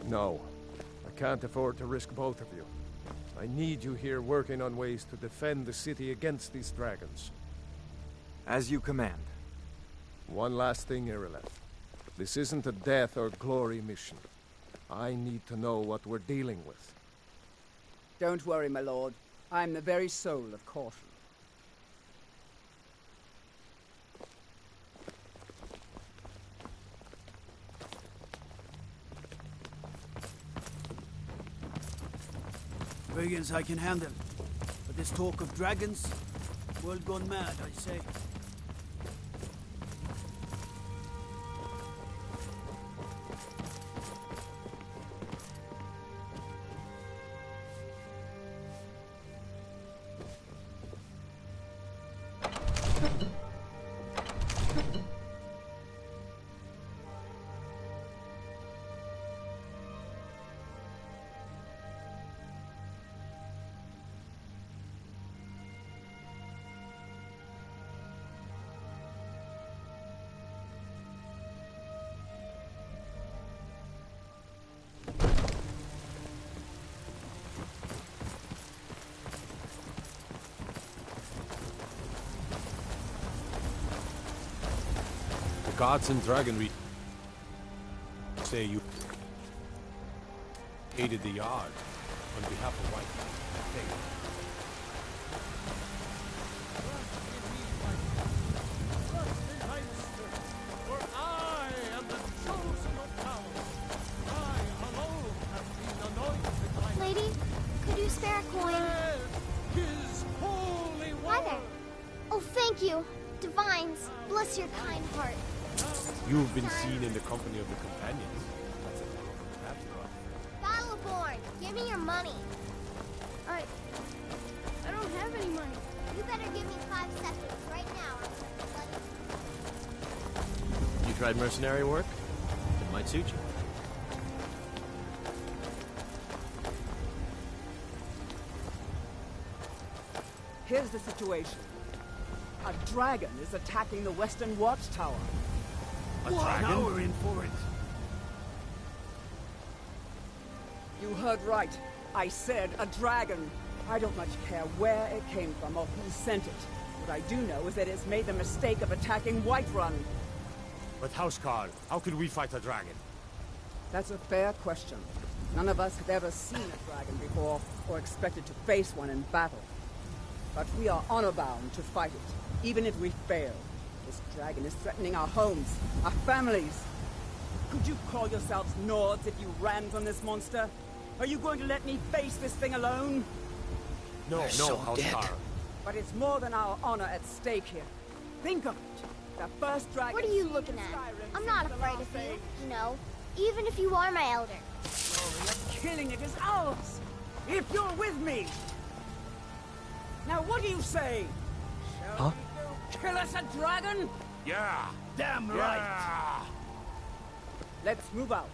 No, I can't afford to risk both of you. I need you here working on ways to defend the city against these dragons. As you command. One last thing, Irileth. This isn't a death or glory mission. I need to know what we're dealing with. Don't worry, my lord. I'm the very soul of caution. Brigands I can handle. But this talk of dragons, world gone mad, I say. The gods and dragon say you aided the Yard on behalf of White. For I am the chosen of powers. I alone have been anointed by Lady, could you spare a coin? His holy word. Hi there. Oh, thank you. Divines, bless your kind heart. You've been seen in the company of the companions. That's a hell of a Battleborn, give me your money. I don't have any money. You better give me 5 seconds right now. You tried mercenary work? It might suit you. Here's the situation. A dragon is attacking the Western Watchtower. A dragon? Now we're in for it. You heard right. I said a dragon. I don't much care where it came from or who sent it. What I do know is that it's made the mistake of attacking Whiterun. But Housecarl, how could we fight a dragon? That's a fair question. None of us have ever seen a dragon before or expected to face one in battle. But we are honor-bound to fight it, even if we fail. This dragon is threatening our homes, our families. Could you call yourselves Nords if you ran from this monster? Are you going to let me face this thing alone? No, Housecarl. But it's more than our honor at stake here. Think of it. The first dragon... What are you looking at? I'm not afraid of you, you know. Even if you are my elder. Glory of killing it is ours! If you're with me! Now what do you say? Huh? Kill us a dragon? Yeah! Damn right! Let's move out.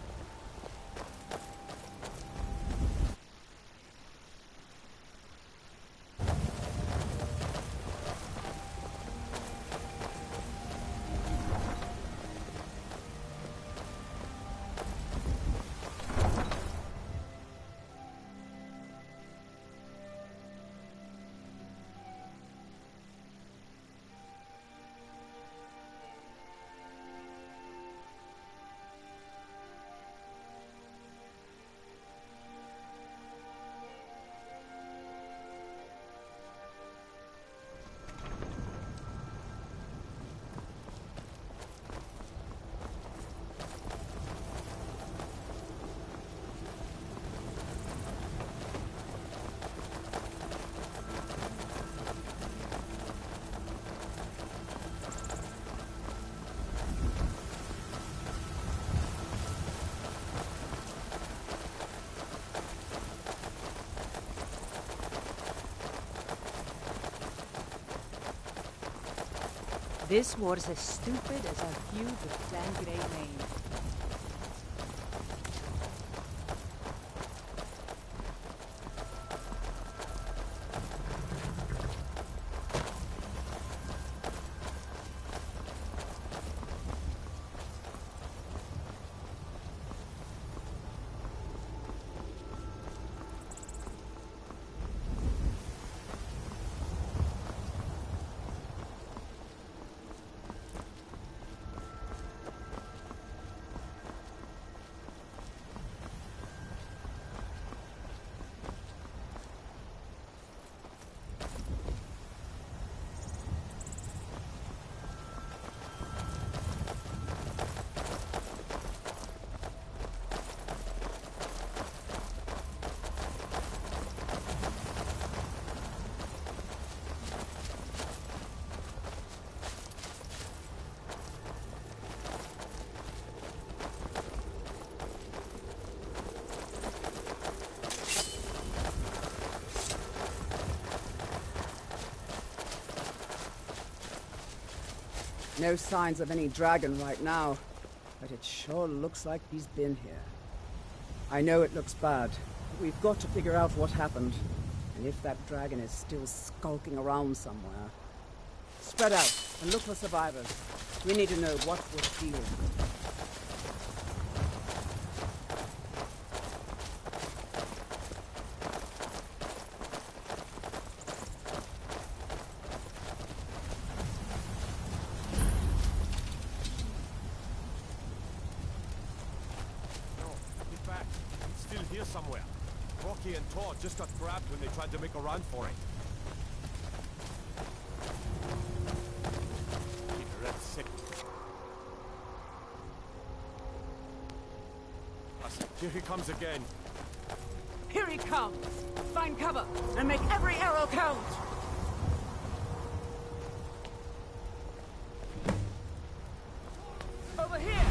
This war's as stupid as our feud with Clan Grey Mane. No signs of any dragon right now, but it sure looks like he's been here. I know it looks bad, but we've got to figure out what happened, and if that dragon is still skulking around somewhere. Spread out and look for survivors. We need to know what we're stealing. Somewhere. Rocky and Thor just got grabbed when they tried to make a run for it. Keep your head sick. Here he comes again. Here he comes! Find cover and make every arrow count! Over here!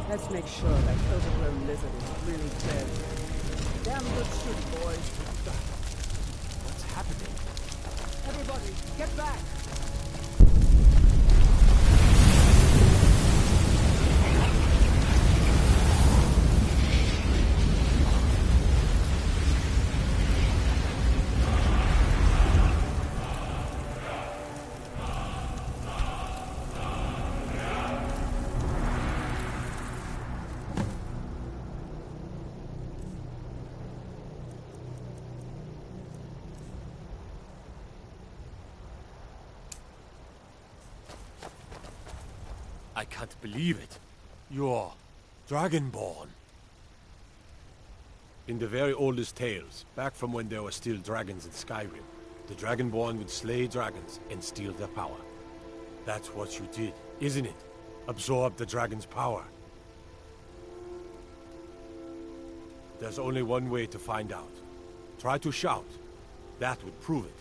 Let's make sure that overgrown lizard is really dead. Damn good shooting, boys. What's happening? Everybody, get back! I can't believe it. You're Dragonborn. In the very oldest tales, back from when there were still dragons in Skyrim, the Dragonborn would slay dragons and steal their power. That's what you did, isn't it? Absorb the dragon's power. There's only one way to find out. Try to shout. That would prove it.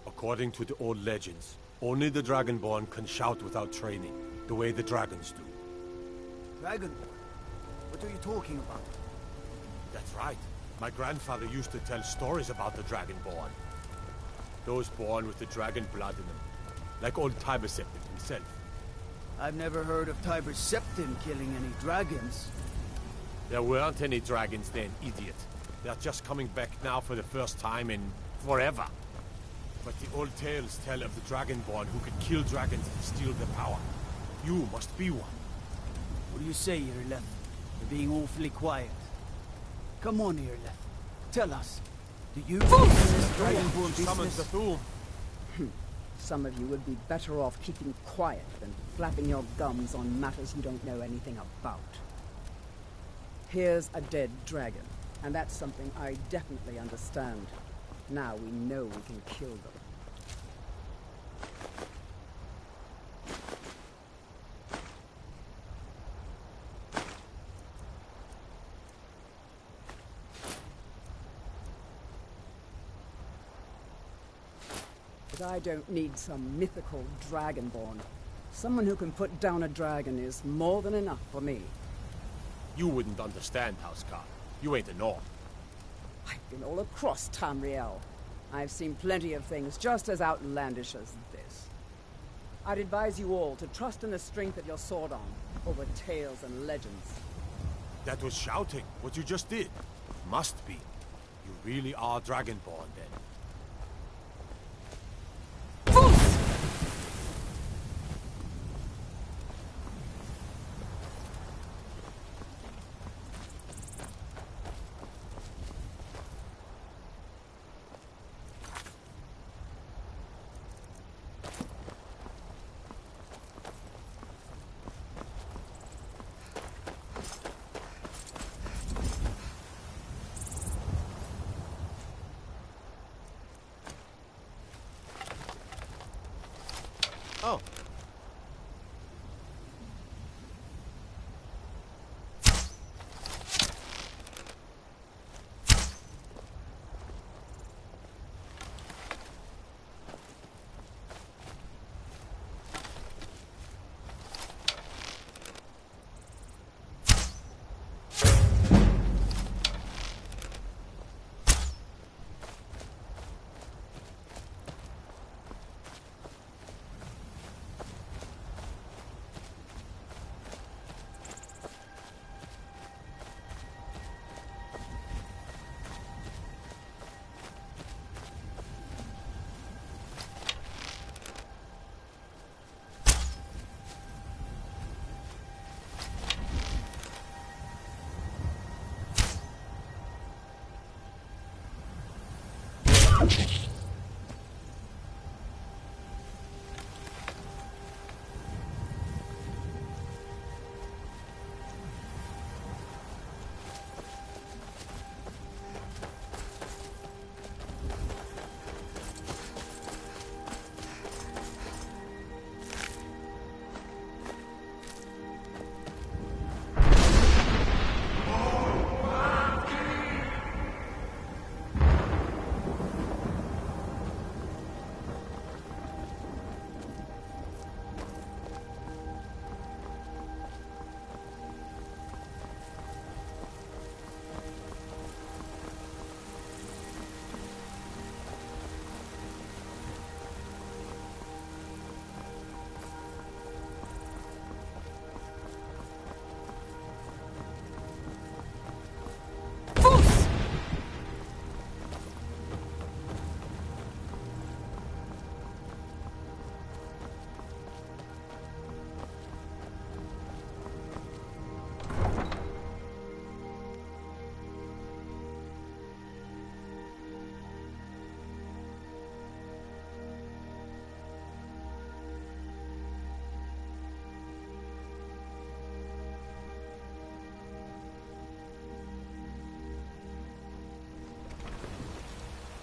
According to the old legends, only the Dragonborn can shout without training, the way the dragons do. Dragonborn? What are you talking about? That's right. My grandfather used to tell stories about the Dragonborn. Those born with the dragon blood in them. Like old Tiber Septim himself. I've never heard of Tiber Septim killing any dragons. There weren't any dragons then, idiot. They're just coming back now for the first time in forever. But the old tales tell of the Dragonborn who could kill dragons and steal their power. You must be one. What do you say, Irleth? You're being awfully quiet. Come on, Irleth. Tell us. Do you think this Dragonborn business? The Thum. Some of you would be better off keeping quiet than flapping your gums on matters you don't know anything about. Here's a dead dragon, and that's something I definitely understand. Now we know we can kill them. But I don't need some mythical dragonborn. Someone who can put down a dragon is more than enough for me. You wouldn't understand, Housecarl. You ain't a North. I've been all across Tamriel. I've seen plenty of things just as outlandish as this. I'd advise you all to trust in the strength of your sword arm, over tales and legends. That was shouting, what you just did. Must be. You really are Dragonborn, then. Oh.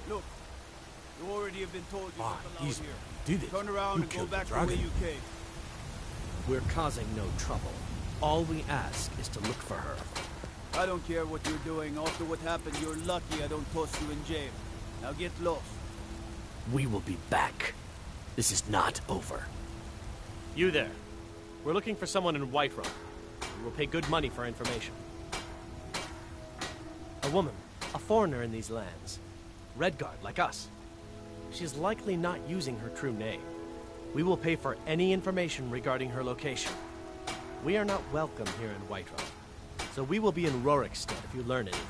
Look, you already have been told you're not allowed He's here. did it. Turn around You and go killed the back the way dragon. you came. We're causing no trouble. All we ask is to look for her. I don't care what you're doing. After what happened, you're lucky I don't toss you in jail. Now get lost. We will be back. This is not over. You there. We're looking for someone in Whiterun. We will pay good money for information. A woman, a foreigner in these lands. Redguard, like us. She's likely not using her true name. We will pay for any information regarding her location. We are not welcome here in Whiterun, so we will be in Rorikstead if you learn anything.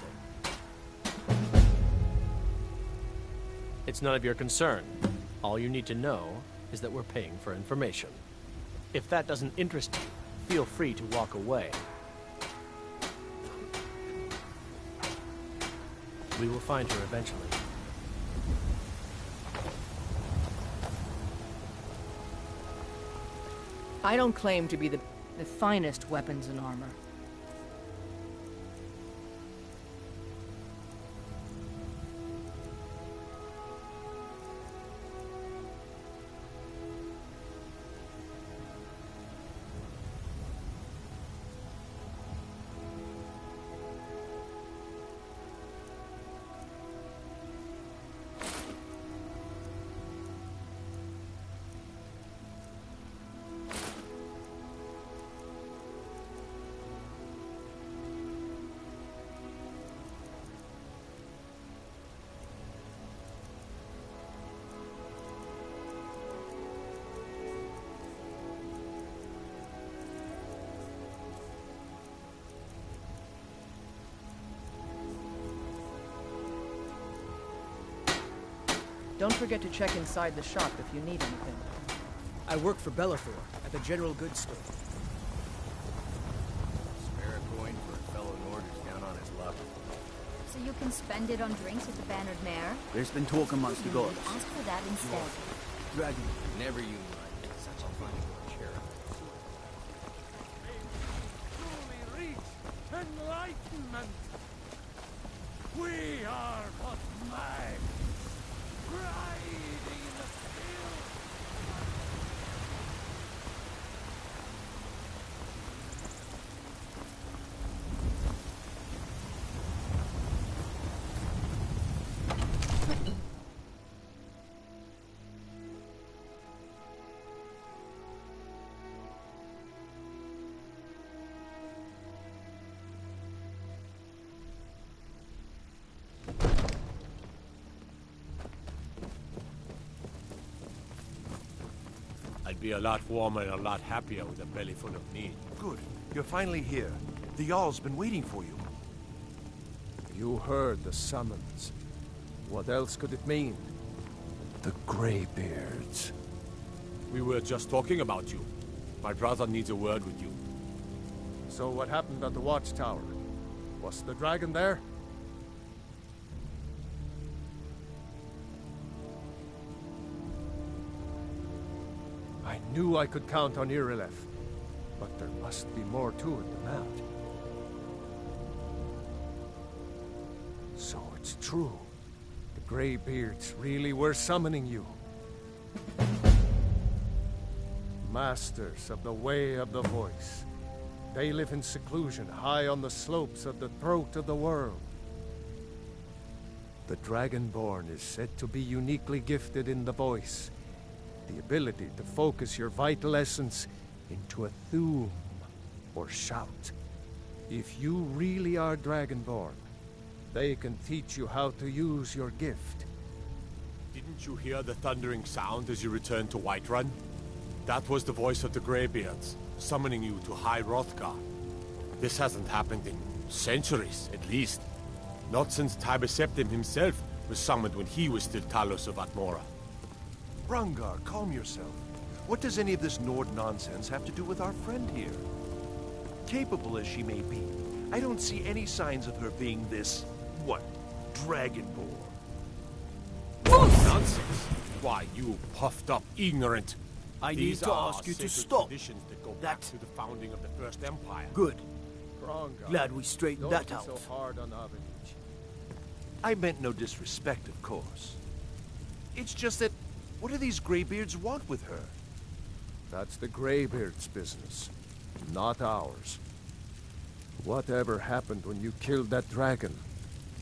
It's none of your concern. All you need to know is that we're paying for information. If that doesn't interest you, feel free to walk away. We will find her eventually. I don't claim to be the finest weapons and armor. Don't forget to check inside the shop if you need anything. I work for Bellathor at the general goods store. Spare a coin for a fellow Nord who's down on his luck. So you can spend it on drinks with the Bannered Mare? There's been talk amongst the gods. Ask for that instead. Dragon. Never you mind. Such a funny chair. Truly reach enlightenment. We are but man, riding in the field. I'd be a lot warmer and a lot happier with a belly full of meat. Good. You're finally here. The Jarl's been waiting for you. You heard the summons. What else could it mean? The Greybeards. We were just talking about you. My brother needs a word with you. So what happened at the watchtower? Was the dragon there? I knew I could count on Irileth, but there must be more to it than that. So it's true. The Greybeards really were summoning you. Masters of the Way of the Voice. They live in seclusion, high on the slopes of the throat of the world. The Dragonborn is said to be uniquely gifted in the voice. The ability to focus your vital essence into a thum, or shout. If you really are Dragonborn, they can teach you how to use your gift. Didn't you hear the thundering sound as you returned to Whiterun? That was the voice of the Greybeards, summoning you to High Hrothgar. This hasn't happened in centuries, at least. Not since Tiber Septim himself was summoned when he was still Talos of Atmora. Rangar, calm yourself. What does any of this Nord nonsense have to do with our friend here? Capable as she may be, I don't see any signs of her being this, what, Dragonborn. Nonsense! Why, you puffed up ignorant. I need These to are ask you to sacred stop. traditions that go back to the founding of the First Empire. Good. Rangar, Glad we straightened don't that be out. so hard on Avenich. I meant no disrespect, of course. It's just that, what do these Greybeards want with her? That's the Greybeards' business, not ours. Whatever happened when you killed that dragon,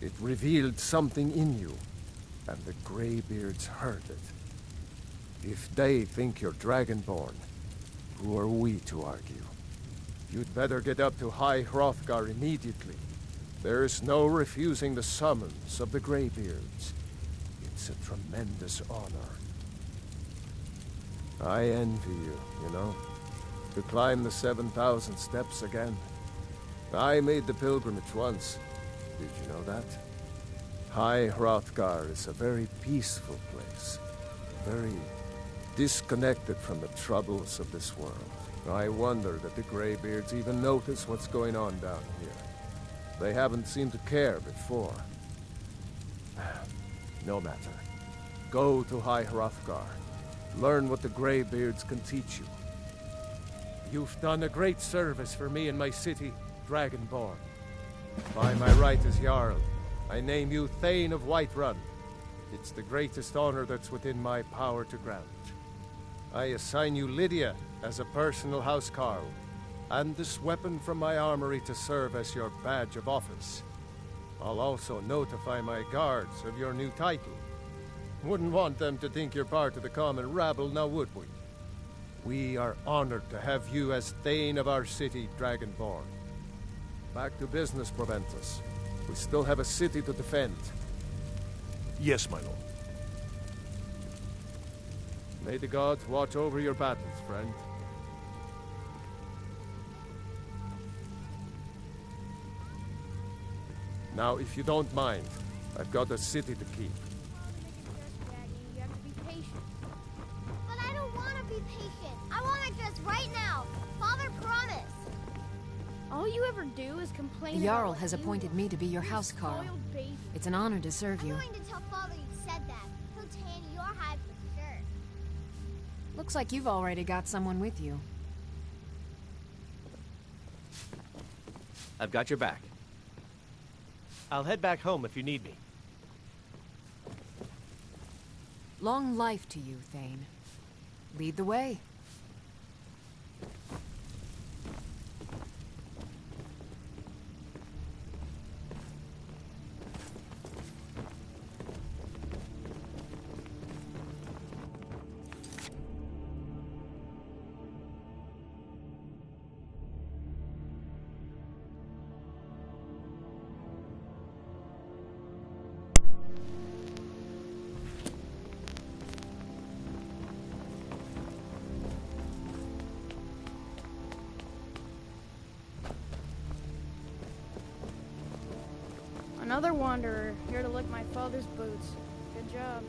it revealed something in you, and the Greybeards heard it. If they think you're Dragonborn, who are we to argue? You'd better get up to High Hrothgar immediately. There's no refusing the summons of the Greybeards. It's a tremendous honor. I envy you, you know, to climb the 7,000 steps again. I made the pilgrimage once. Did you know that? High Hrothgar is a very peaceful place. Very disconnected from the troubles of this world. I wonder that the Greybeards even notice what's going on down here. They haven't seemed to care before. No matter. Go to High Hrothgar. Learn what the Greybeards can teach you. You've done a great service for me and my city, Dragonborn. By my right as Jarl, I name you Thane of Whiterun. It's the greatest honor that's within my power to grant. I assign you Lydia as a personal housecarl, and this weapon from my armory to serve as your badge of office. I'll also notify my guards of your new title. Wouldn't want them to think you're part of the common rabble, now would we? We are honored to have you as Thane of our city, Dragonborn. Back to business, Proventus. We still have a city to defend. Yes, my lord. May the gods watch over your battles, friend. Now, if you don't mind, I've got a city to keep. be patient. I want my dress right now. Father promised. All you ever do is complain The about Jarl what has you appointed want. me to be your You're a housecarl. spoiled baby. It's an honor to serve I'm you. going to tell Father you said that. He'll tan your hide for sure. Looks like you've already got someone with you. I've got your back. I'll head back home if you need me. Long life to you, Thane. Lead the way. Another wanderer, here to lick my father's boots. Good job.